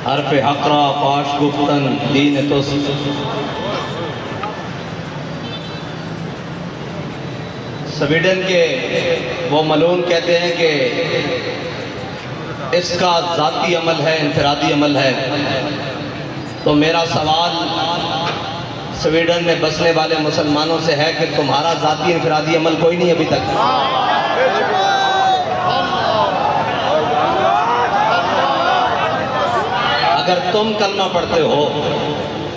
حرف حقرا پاش گفتن دین توست. سویڈن کے وہ ملون کہتے ہیں کہ اس کا ذاتی عمل ہے، انفرادی عمل ہے. تو میرا سوال سویڈن میں بسنے والے مسلمانوں سے ہے کہ تمہارا ذاتی انفرادی عمل کوئی نہیں ابھی تک؟ اگر تم کلمہ پڑھتے ہو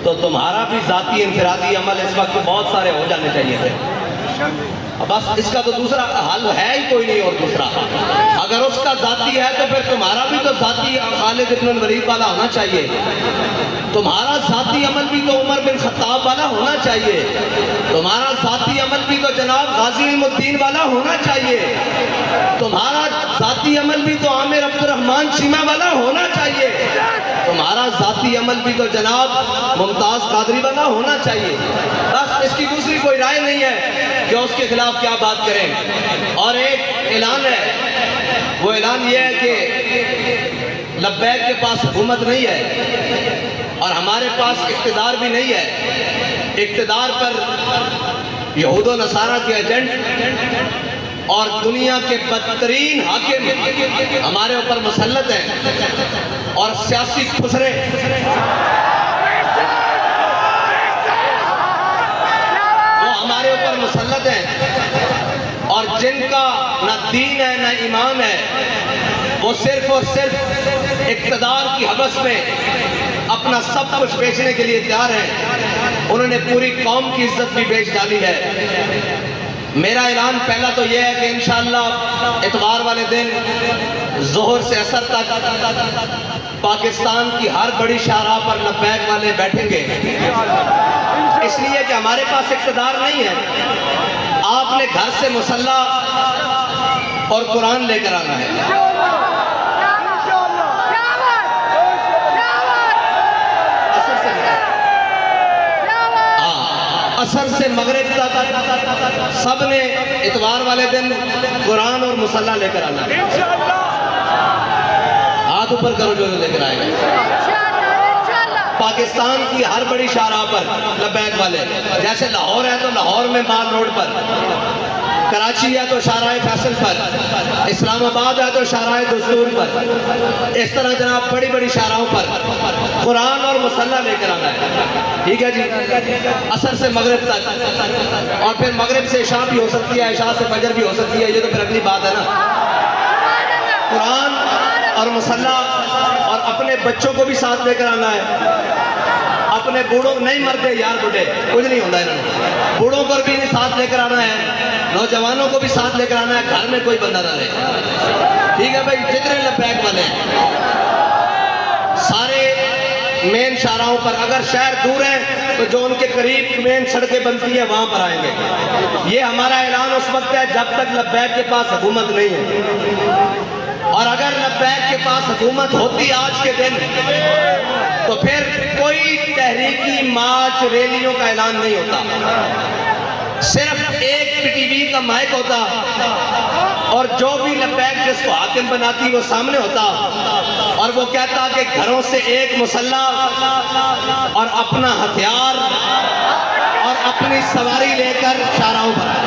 تو تمہارا بھی ذاتی انفرادی عمل اس وقت بہت سارے ہو جانے چاہیے تھے. بس اس کا تو دوسرا حل ہے ہی کوئی نہیں. اور دوسرا اگر اس کا ذاتی ہے تو پھر تمہارا بھی تو ذاتی خالد بن الولید والا ہونا چاہیے. تمہارا ذاتی عمل بھی تو عمر بن خطاب والا ہونا چاہیے. تمہارا ذاتی عمل بھی تو جناب غازی علم الدین والا ہونا چاہیے. تمہارا ذاتی عمل بھی تو عامر عبد الرحمن چیمہ والا ہونا چاہیے. تمہارا ذاتی عمل بھی تو جناب ممتاز قادری والا ہونا چاہیے. بس اس کی دوسری کوئی رائے نہیں ہے کہ اس کے خلاف کیا بات کریں. اور ایک اعلان ہے، وہ اعلان یہ ہے کہ لبیک کے پاس حکومت نہیں ہے اور ہمارے پاس اقتدار بھی نہیں ہے. اقتدار پر یہود و نصارہ کے ایجنٹ اور دنیا کے بدترین حاکم ہمارے اوپر مسلط ہیں اور سیاسی خسرے وہ ہمارے اوپر مسلط ہیں اور جن کا نہ دین ہے نہ ایمان ہے. وہ صرف اور صرف اقتدار کی حوث میں اپنا سب کچھ بیچنے کے لیے تیار ہیں. انہوں نے پوری قوم کی عزت بھی بیچ ڈالی ہے. میرا اعلان پہلا تو یہ ہے کہ انشاءاللہ اتوار والے دن ظہر سے عصر تک پاکستان کی ہر بڑی شاہراہ پر لبیک والے بیٹھیں گے. اس لیے کہ ہمارے پاس اقتدار نہیں ہے. آپ نے گھر سے مسلح اور قرآن لے کر آنا ہے. عصر سے مغرب تک سب نے اتوار والے دن قرآن اور مسلح لے کر آنا ہے. ہاتھ اوپر کرو جو لے کر آئے گا. پاکستان کی ہر بڑی شاہراہ پر لبیک والے، جیسے لاہور ہے تو لاہور میں مال روڈ پر، کراچی ہے تو شاہراہ فیصل پر، اسلام آباد ہے تو شاہراہ دستور پر. اس طرح جناب بڑی بڑی شاہراہوں پر قرآن اور مسلح لے کر آنا ہے. ٹھیک ہے جی؟ عصر سے مغرب تک، اور پھر مغرب سے عشاء بھی ہو سکتی ہے، عشاء سے فجر بھی ہو سکتی ہے. یہ تو پھر اگلی بات ہے نا. قرآن اور مسلح، اور اپنے بچوں کو بھی ساتھ لے کر آنا ہے. اپنے بوڑھوں نہیں مرتے یار، بوڑھے کچھ نہیں ہوتا ہے. بوڑھوں کو بھی ساتھ لے کر آنا ہے، نوجوانوں کو بھی ساتھ لے کر آنا ہے. گھر میں کوئی بندہ نہ رہے. ٹھیک ہے بھائی؟ جتنے لبیک والے ہیں سارے مین شاہراہوں پر، اگر شہر دور ہیں تو جو ان کے قریب مین سڑکیں بنتی ہیں وہاں پر آئیں گے. یہ ہمارا اعلان اس وقت ہے جب تک لبیک کے پاس حکومت نہیں ہے. اور اگر لبیک کے پاس حکومت ہوتی آج کے دن تو پھر کوئی تحریکی مارچ ریلیوں کا اعلان نہیں ہوتا. صرف ایک پی ٹی وی کا مائک ہوتا اور جو بھی لبیک جس کو حاکم بناتی وہ سامنے ہوتا اور وہ کہتا کہ گھروں سے ایک مسلح اور اپنا ہتھیار اور اپنی سواری لے کر شاہراہوں پر آئے.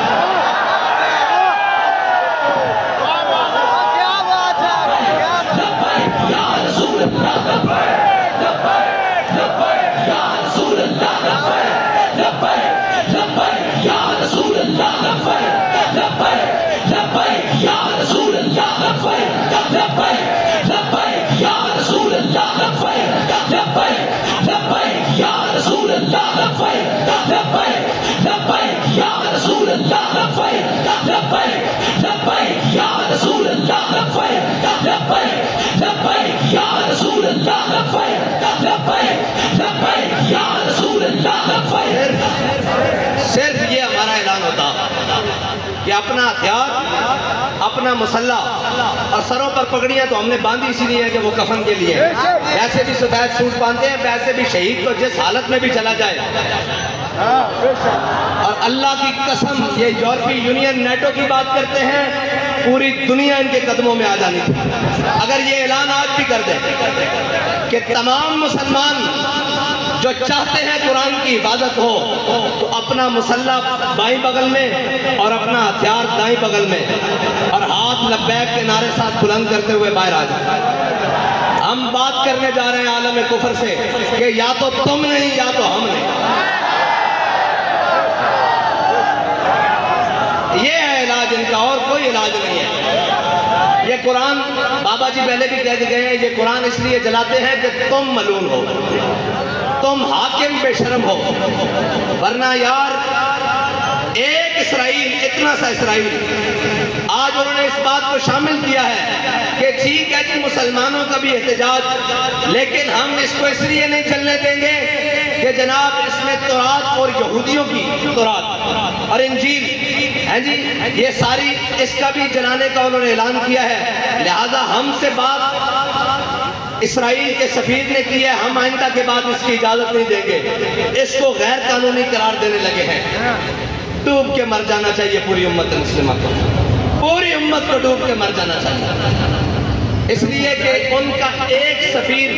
صرف یہ ہمارا اعلان ہوتا کہ اپنا ہتھیار، اپنا مسلح، اور سروں پر پگڑیاں تو ہم نے باندھی اسی لیے کہ وہ کفن کے لیے. ویسے بھی سفید سوٹ باندھتے ہیں، ویسے بھی شہید تو جس حالت میں بھی چلا جائے. اور اللہ کی قسم یہ یورپی یونین نیٹو کی بات کرتے ہیں، پوری دنیا ان کے قدموں میں آ جانی تھی. اگر یہ اعلان آج بھی کر دیں کہ تمام مسلمان جو چاہتے ہیں قرآن کی حفاظت ہو تو اپنا مسلح بائیں بغل میں اور اپنا ہتھیار دائیں بغل میں اور ہاتھ لبیک کے نعرے ساتھ بلند کرتے ہوئے باہر آ جائیں۔ ہم بات کرنے جا رہے ہیں عالم کفر سے کہ یا تو تم نہیں یا تو ہم نہیں۔ یہ ہے علاج ان کا، اور کوئی علاج نہیں ہے۔ یہ قرآن بابا جی پہلے بھی کہہ گئے ہیں، یہ قرآن اس لیے جلاتے ہیں کہ تم ملعون ہو، تم حاکم بے شرم ہو، ورنہ یار ایک اسرائیل، اتنا سا اسرائیل آج انہوں نے اس بات کو شامل کیا ہے کہ ٹھیک ہے جی مسلمانوں کا بھی احتجاج، لیکن ہم اس کو اس لیے نہیں چلنے دیں گے کہ جناب اس میں تورات اور یہودیوں کی تورات اور انجیل ہے جی، یہ ساری اس کا بھی جلانے کا انہوں نے اعلان کیا ہے۔ لہذا ہم سے بات اسرائیل کے سفیر نے کی ہے، ہم آئندہ کے بعد اس کی اجازت نہیں دیں گے، اس کو غیر قانونی قرار دینے لگے ہیں۔ ڈوب کے مر جانا چاہیے پوری امت مسلمہ کو، پوری امت کو ڈوب کے مر جانا چاہیے، اس لیے کہ ان کا ایک سفیر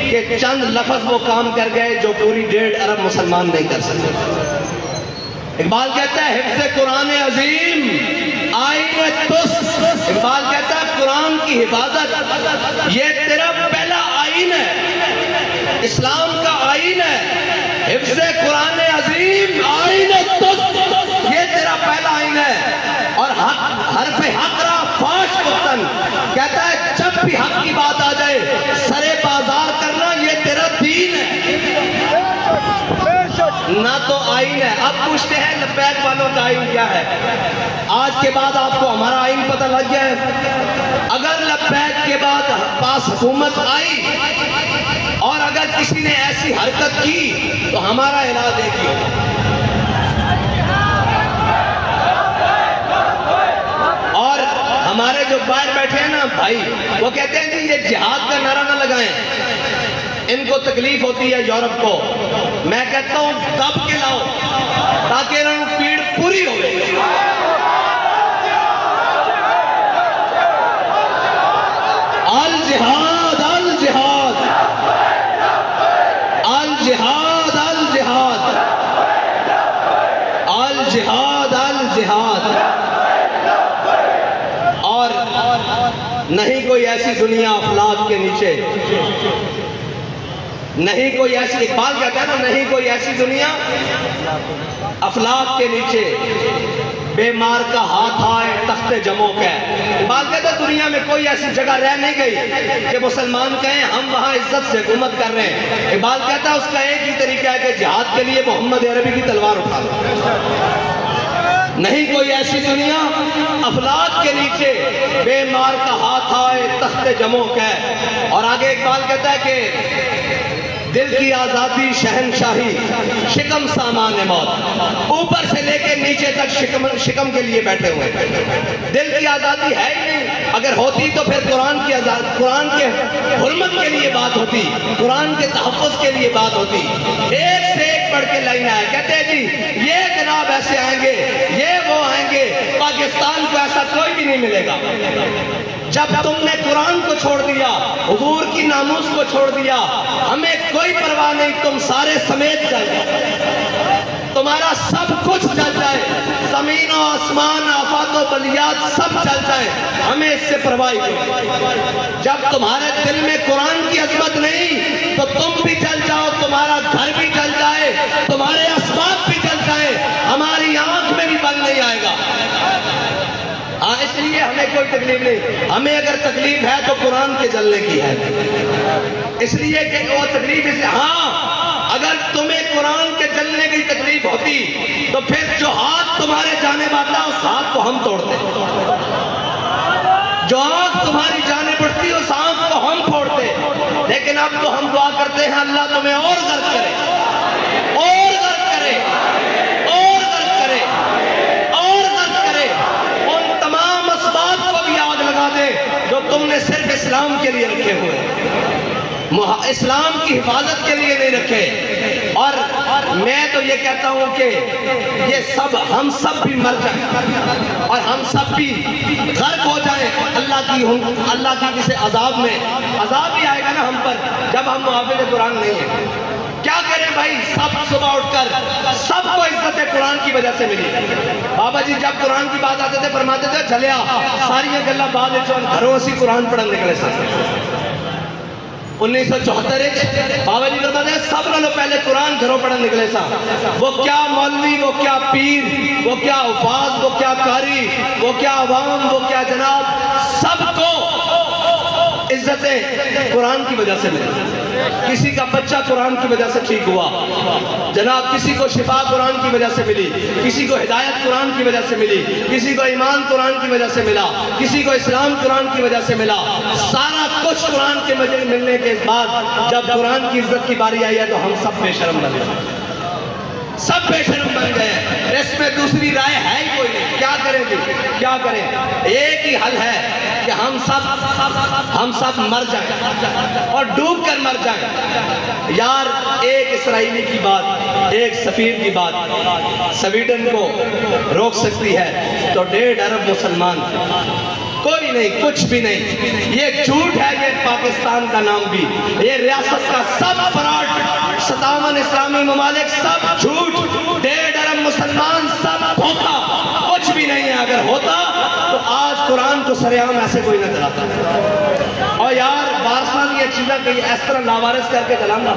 کے چند لفظ وہ کام کر گئے جو پوری 1.5 ارب مسلمان نہیں کر سکتے۔ اقبال کہتا ہے حفظ قرآن عظیم آئین تس، اقبال کہتا ہے قرآن کی حفاظت یہ تیرا پہلا آئین ہے، اسلام کا آئین ہے۔ حفظ قرآن عظیم آئین تس، یہ تیرا پہلا آئین ہے۔ اور حرف حق را فاش گفتن، کہتا ہے جب بھی حق کی بات آ جائے سرے بازار کرنا یہ تیرا دین ہے، نہ تو آئین ہے۔ اب پوچھتے ہیں لبیک والوں کا آئین کیا ہے؟ آج کے بعد آپ کو ہمارا آئین پتہ لگ گیا ہے۔ اگر لبیک کے بعد پاس حکومت آئی اور اگر کسی نے ایسی حرکت کی تو ہمارا علاج ایک ہی ہوگا، اور ہمارے جو باہر بیٹھے ہیں نا بھائی وہ کہتے ہیں کہ یہ جہاد کا نعرہ نہ لگائیں، ان کو تکلیف ہوتی ہے یورپ کو۔ میں کہتا ہوں دب کے لاؤ تاکہ انہوں پیڑ پوری ہوئے۔ الجہاد الجہاد الجہاد الجہاد الجہاد الجہاد۔ اور نہیں کوئی ایسی دنیا افلاک کے نیچے، نہیں کوئی ایسی، اقبال کہتا ہے نا نہیں کوئی ایسی دنیا افلاک کے نیچے بیمار کا ہاتھ آئے تخت جموں کا۔ اقبال کہتا ہے دنیا میں کوئی ایسی جگہ رہ نہیں گئی کہ مسلمان کہیں ہم وہاں عزت سے حکومت کر رہے ہیں۔ اقبال کہتا ہے اس کا ایک ہی طریقہ ہے کہ جہاد کے لیے محمد عربی کی تلوار اٹھا لو۔ نہیں کوئی ایسی دنیا افلاک کے نیچے بیمار کا ہاتھ آئے تخت جموں کا۔ اور آگے اقبال کہتا ہے کہ دل کی آزادی شہنشاہی شکم سامان موت، اوپر سے لے کے نیچے تک شکم کے لیے بیٹھے ہوئے۔ دل کی آزادی ہے ہی نہیں، اگر ہوتی تو پھر قرآن کی قرآن کے حرمت کے لیے بات ہوتی، قرآن کے تحفظ کے لیے بات ہوتی۔ ایک سے ایک پڑھ کے لائن آئے، کہتے ہیں جی یہ جناب ایسے آئیں گے، یہ وہ آئیں گے، پاکستان کو ایسا کوئی بھی نہیں ملے گا۔ جب تم نے قرآن کو چھوڑ دیا، حضور کی ناموس کو چھوڑ دیا، ہمیں کوئی پرواہ نہیں، تم سارے سمیت چل جائے، تمہارا سب کچھ چل جائے، زمین و آسمان آفات و بلیات سب چل جائے، ہمیں اس سے پرواہ نہیں۔ جب تمہارے دل میں قرآن کی عظمت نہیں تو تم بھی چل جاؤ، تمہارا گھر بھی چل جائے، تمہارے اسباب بھی چل جائے، ہماری آنکھ میں بھی بل نہیں آئے گا۔ اس لیے ہمیں کوئی تکلیف نہیں، ہمیں اگر تکلیف ہے تو قرآن کے جلنے کی ہے، اس لیے کہ وہ تکلیف اس لیے، ہاں اگر تمہیں قرآن کے جلنے کی تکلیف ہوتی تو پھر جو ہاتھ تمہارے جانے والا اس ہاتھ کو ہم توڑتے، جو آنکھ تمہاری جانے پڑتی اس آنکھ کو ہم پھوڑتے، لیکن اب تو ہم دعا کرتے ہیں اللہ تمہیں اور غرق کرے، اور غرق کرے، اور غرق کرے، اور غرق کرے، ان تمام اسباب کو بھی آگ لگا دے جو تم نے صرف اسلام کے لیے رکھے ہوئے، اسلام کی حفاظت کے لیے نہیں رکھے۔ اور میں تو یہ کہتا ہوں کہ یہ سب ہم سب بھی مر جائیں اور ہم سب بھی غرق ہو جائیں اللہ کی کسی عذاب میں، عذاب بھی آئے گا نا۔ نا ہم پر جب ہم محافظ قرآن نہیں ہیں. کیا کریں بھائی؟ سب صبح اٹھ کر سب کو عزت قرآن کی وجہ سے ملی. بابا جی جب قرآن کی بات آتے تھے فرماتے تھے چلیا ساری گلا بعد گھروں اسی قرآن پڑھن نکلے سن. 1974 بابا جی فرماتے ہیں سب نالوں پہلے قرآن گھروں پڑھن نکلے سا. وہ کیا مولوی، وہ کیا پیر، وہ کیا حفاظ، وہ کیا قاری، وہ کیا عوام، وہ کیا جناب، سب کو عزتیں قرآن کی وجہ سے ملی. کسی کا بچہ قرآن کی وجہ سے ٹھیک ہوا جناب، کسی کو شفا قرآن کی وجہ سے ملی، کسی کو ہدایت قرآن کی وجہ سے ملی، کسی کو ایمان قرآن کی وجہ سے ملا، کسی کو اسلام قرآن کی وجہ سے ملا. سارا کچھ قرآن کے وجہ ملنے کے بعد جب قرآن کی عزت کی باری آئی ہے تو ہم سب بے شرم بن گئے، سب بے شرم بن گئے. اس میں دوسری رائے ہے ہی کوئی نہیں. کیا کریں جی، کیا کریں؟ ایک ہی حل ہے کہ ہم سب مر جائیں اور ڈوب کر مر جائیں. یار ایک اسرائیلی کی بات، ایک سفیر کی بات سویڈن کو روک سکتی ہے تو 1.5 ارب مسلمان کوئی نہیں، کچھ بھی نہیں. یہ جھوٹ ہے یہ پاکستان کا نام بھی، یہ ریاست کا سب فراڈ، 57 اسلامی ممالک سب جھوٹ، 1.5 ارب مسلمان سب دھوکا، کچھ بھی نہیں ہے. اگر ہوتا تو آج قرآن کو سریعام ایسے کوئی نہ چلاتا. اور یار بارسان یہ چیزیں کہ اس طرح لاوارث کر کے چلانا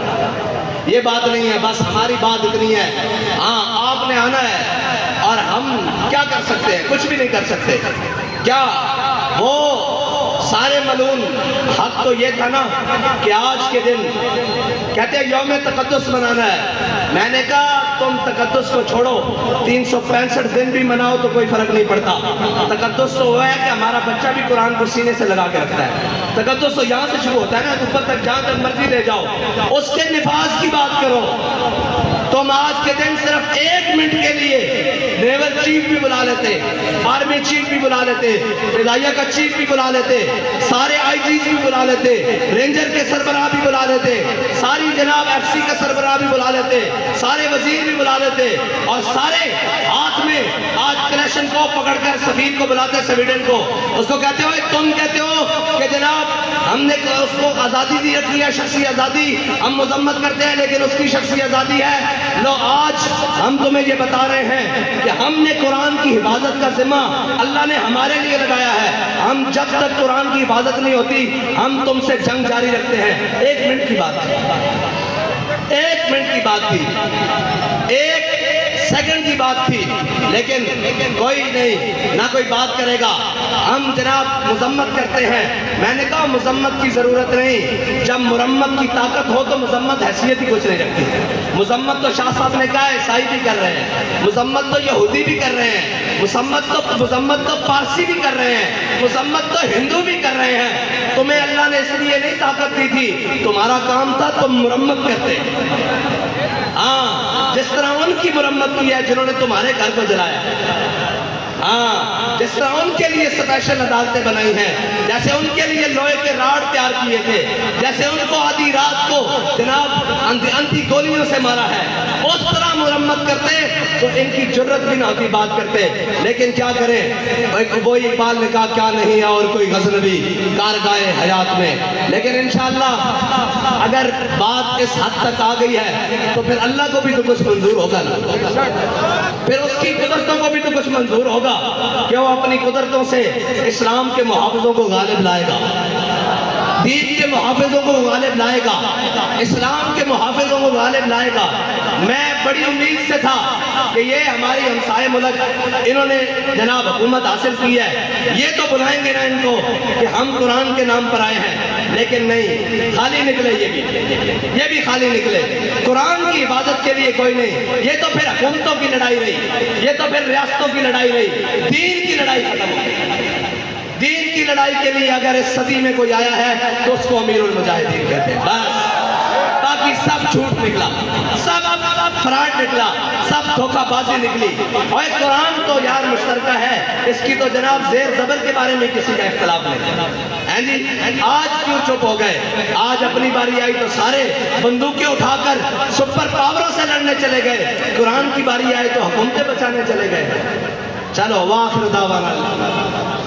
یہ بات نہیں ہے. بس ہماری بات اتنی ہے، ہاں آپ نے آنا ہے اور ہم کیا کر سکتے ہیں؟ کچھ بھی نہیں کر سکتے. کیا وہ سارے ملعون حق تو یہ تھا نا کہ آج کے دن کہتے ہیں یوم تقدس منانا ہے. میں نے کہا تم تقدس کو چھوڑو، 365 دن بھی مناؤ تو کوئی فرق نہیں پڑتا. تقدس تو وہ ہے کہ ہمارا بچہ بھی قرآن کو سینے سے لگا کے رکھتا ہے. تقدس تو یہاں سے شروع ہوتا ہے نا، اوپر تک جہاں تک مرضی لے جاؤ. اس کے نفاذ کی بات کرو. تم آج کے دن صرف 1 منٹ کے لیے نیول چیف بھی بلا لیتے، آرمی چیف بھی بلا لیتے، فضائیہ کا چیف بھی بلا لیتے، سارے آئی جیز بھی بلا لیتے، رینجر کے سربراہ بھی بلا لیتے، ساری جناب ایف سی کا سربراہ بھی بلا لیتے، سارے وزیر بھی بلا لیتے، اور سارے ہاتھ میں آج کلیشن کو پکڑ کر سفیر کو بلاتے سویڈن کو. اس کو کہتے ہو تم کہتے ہو کہ جناب ہم نے اس کو آزادی دی رکھی ہے، شخصی آزادی، ہم مذمت کرتے ہیں لیکن اس کی شخصی آزادی ہے. لو آج ہم تمہیں یہ بتا رہے ہیں کہ ہم نے قرآن کی حفاظت کا ذمہ اللہ نے ہمارے لیے لگایا ہے. ہم جب تک قرآن کی حفاظت نہیں ہوتی ہم تم سے جنگ جاری رکھتے ہیں. 1 منٹ کی بات تھی، 1 منٹ کی بات تھی، 1 سیکنڈ کی بات تھی، لیکن کوئی نہیں، نہ کوئی بات کرے گا. ہم جناب مذمت کرتے ہیں. میں نے کہا مذمت کی ضرورت نہیں. جب مرمت کی طاقت ہو تو مذمت حیثیت ہی کچھ نہیں رکھتی. مذمت تو شاہ صاحب نے کہا عیسائی بھی کر رہے ہیں، مذمت تو یہودی بھی کر رہے ہیں، مذمت تو پارسی بھی کر رہے ہیں، مذمت تو ہندو بھی کر رہے ہیں. تمہیں اللہ نے اس لیے نہیں طاقت دی تھی، تمہارا کام تھا تم مرمت کرتے. ہاں جس طرح ان کی مرمت کی ہے جنہوں نے تمہارے گھر کو جلایا. ہاں جس طرح ان کے لیے اسپیشل عدالتیں بنائی ہیں، جیسے ان کے لیے لوہے کے راڈ تیار کیے تھے، جیسے ان کو آدھی رات کو جناب اندھی گولیوں سے مارا ہے، اس طرح مرمت کرتے تو ان کی جرت بھی نہ ہوتی بات کرتے. لیکن کیا کریں، وہی اقبال نے کہا کیا نہیں ہے اور کوئی غزنوی کارگاہ حیات میں. لیکن انشاءاللہ اگر بات اس حد تک آ گئی ہے تو پھر اللہ کو بھی تو کچھ منظور ہوگا نا، پھر اس کی قدرتوں کو بھی تو کچھ منظور ہوگا کہ وہ اپنی قدرتوں سے اسلام کے محافظوں کو غالب لائے گا، دین کے محافظوں کو غالب لائے گا، اسلام کے محافظوں کو غالب لائے گا. میں بڑی امید سے تھا کہ یہ ہماری ہمسائے ملک انہوں نے جناب حکومت حاصل کی ہے، یہ تو بلائیں گے نا ان کو کہ ہم قرآن کے نام پر آئے ہیں. لیکن نہیں، خالی نکلے یہ بھی خالی نکلے. قرآن کی حفاظت کے لیے کوئی نہیں. یہ تو پھر حکومتوں کی لڑائی رہی، یہ تو پھر ریاستوں کی لڑائی رہی. دین کی لڑائی ختم ہو گئی. دین کی لڑائی کے لیے اگر اس صدی میں کوئی آیا ہے تو اس کو امیر المجاہدین کہتے ہیں. بس باقی سب جھوٹ نکلا، سب فراڈ نکلا، سب دھوکہ بازی نکلی. اور قرآن تو یار مشترکہ ہے، اس کی تو جناب زیر زبر کے بارے میں کسی کا اختلاف نہیں ہے. آج کیوں چپ ہو گئے؟ آج اپنی باری آئی تو سارے بندوقیں اٹھا کر سپر پاوروں سے لڑنے چلے گئے. قرآن کی باری آئی تو حکومتیں بچانے چلے گئے. چلو واخر دعوانا.